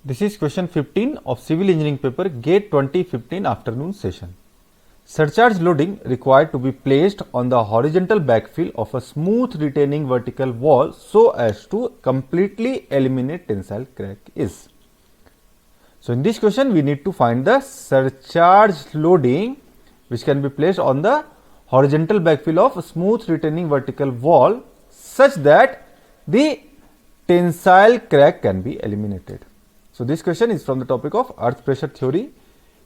This is question 15 of civil engineering paper GATE 2015 afternoon session. Surcharge loading required to be placed on the horizontal backfill of a smooth retaining vertical wall so as to completely eliminate tensile crack is. So, in this question we need to find the surcharge loading which can be placed on the horizontal backfill of a smooth retaining vertical wall such that the tensile crack can be eliminated. So, this question is from the topic of earth pressure theory.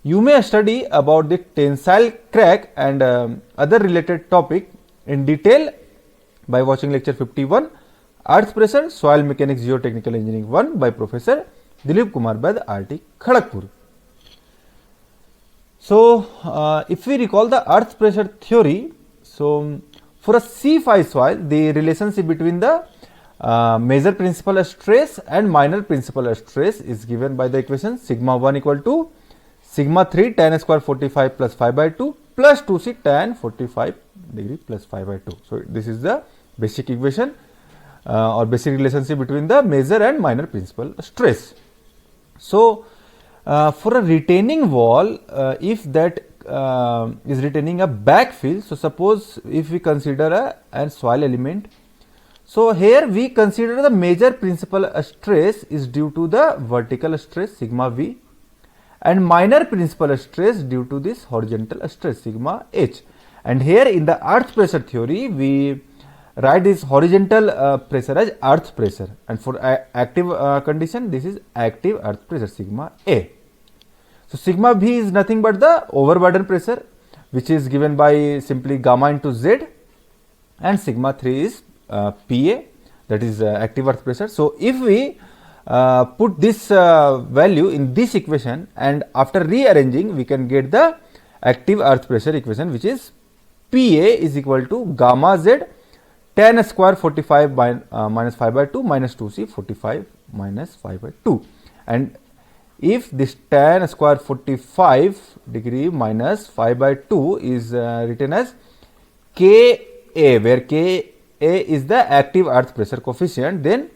You may study about the tensile crack and other related topic in detail by watching lecture 51 Earth Pressure Soil Mechanics Geotechnical Engineering 1 by Professor Dilip Kumar Baid, RT Kharagpur. So, if we recall the earth pressure theory, so for a C5 soil the relationship between the major principal stress and minor principal stress is given by the equation sigma 1 equal to sigma 3 tan square 45 plus 5 by 2 plus 2c tan 45 degree plus 5 by 2. So, this is the basic equation or basic relationship between the major and minor principal stress. So, for a retaining wall, if that is retaining a backfill, so suppose if we consider a soil element, so here we consider the major principal stress is due to the vertical stress sigma v and minor principal stress due to this horizontal stress sigma h, and here in the earth pressure theory we write this horizontal pressure as earth pressure, and for active condition this is active earth pressure sigma a. So, sigma v is nothing but the overburden pressure which is given by simply gamma into z, and sigma 3 is Pa, that is active earth pressure. So, if we put this value in this equation and after rearranging we can get the active earth pressure equation which is Pa is equal to gamma z tan square 45 minus 5 by 2 minus 2c 45 minus 5 by 2, and if this tan square 45 degree minus 5 by 2 is written as Ka, where Ka is the active earth pressure coefficient, then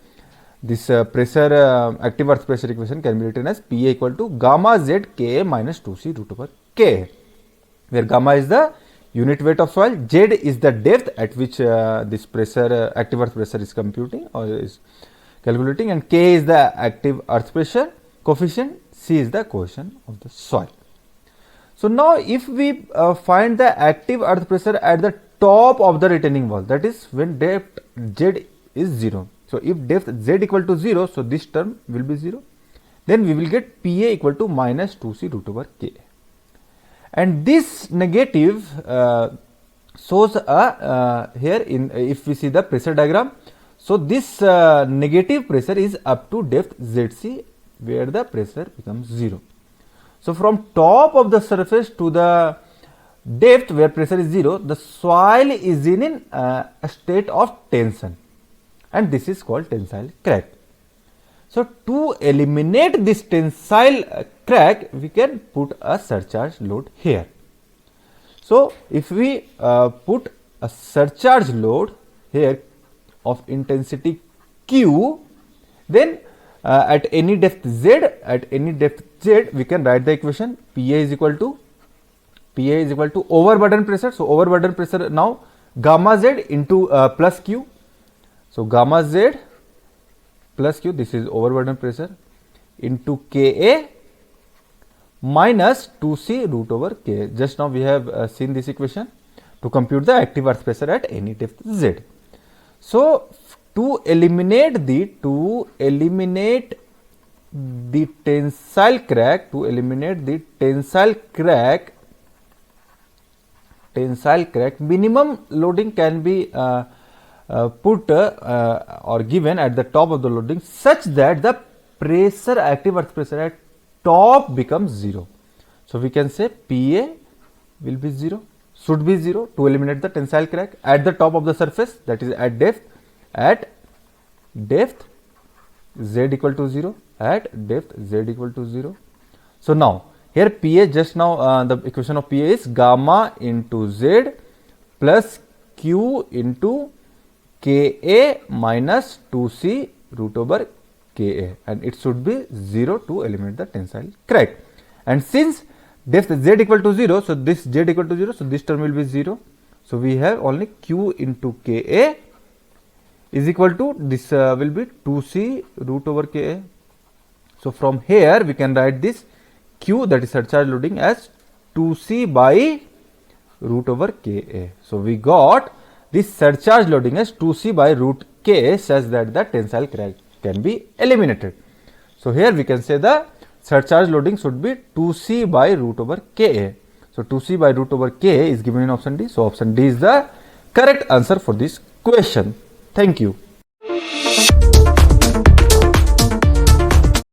this pressure active earth pressure equation can be written as Pa equal to gamma z Ka minus 2c root over Ka, where gamma is the unit weight of soil, z is the depth at which this pressure active earth pressure is computing or is calculating, and Ka is the active earth pressure coefficient, C is the cohesion of the soil. So, now if we find the active earth pressure at the top of the retaining wall, that is when depth z is 0. So, if depth z equal to 0, so this term will be 0, then we will get Pa equal to minus 2c root over Ka, and this negative shows here in if we see the pressure diagram. So, this negative pressure is up to depth Zc where the pressure becomes 0. So, from top of the surface to the depth where pressure is 0, the soil is in a state of tension, and this is called tensile crack. So, to eliminate this tensile crack we can put a surcharge load here. So, if we put a surcharge load here of intensity Q, then at any depth z, we can write the equation Pa is equal to overburden pressure. So, overburden pressure now gamma z into plus Q. So, gamma z plus Q, this is overburden pressure, into Ka minus 2c root over Ka. Just now we have seen this equation to compute the active earth pressure at any depth z. So, to eliminate the tensile crack, minimum loading can be put or given at the top of the loading such that the pressure active earth pressure at top becomes 0. So, we can say Pa will be 0, should be 0 to eliminate the tensile crack at the top of the surface, that is at depth z equal to 0, at depth z equal to 0. So, now here Pa, just now the equation of Pa is gamma into z plus Q into Ka minus 2c root over Ka, and it should be 0 to eliminate the tensile crack. And since depth z equal to 0, so this z equal to 0, so this term will be 0. So we have only q into Ka is equal to this will be 2c root over Ka. So from here we can write this q, that is surcharge loading, as 2c by root over Ka. So we got this surcharge loading as 2c by root K such that the tensile crack can be eliminated. So here we can say the surcharge loading should be 2c by root over Ka. So 2c by root over K is given in option D. So option D is the correct answer for this question. Thank you.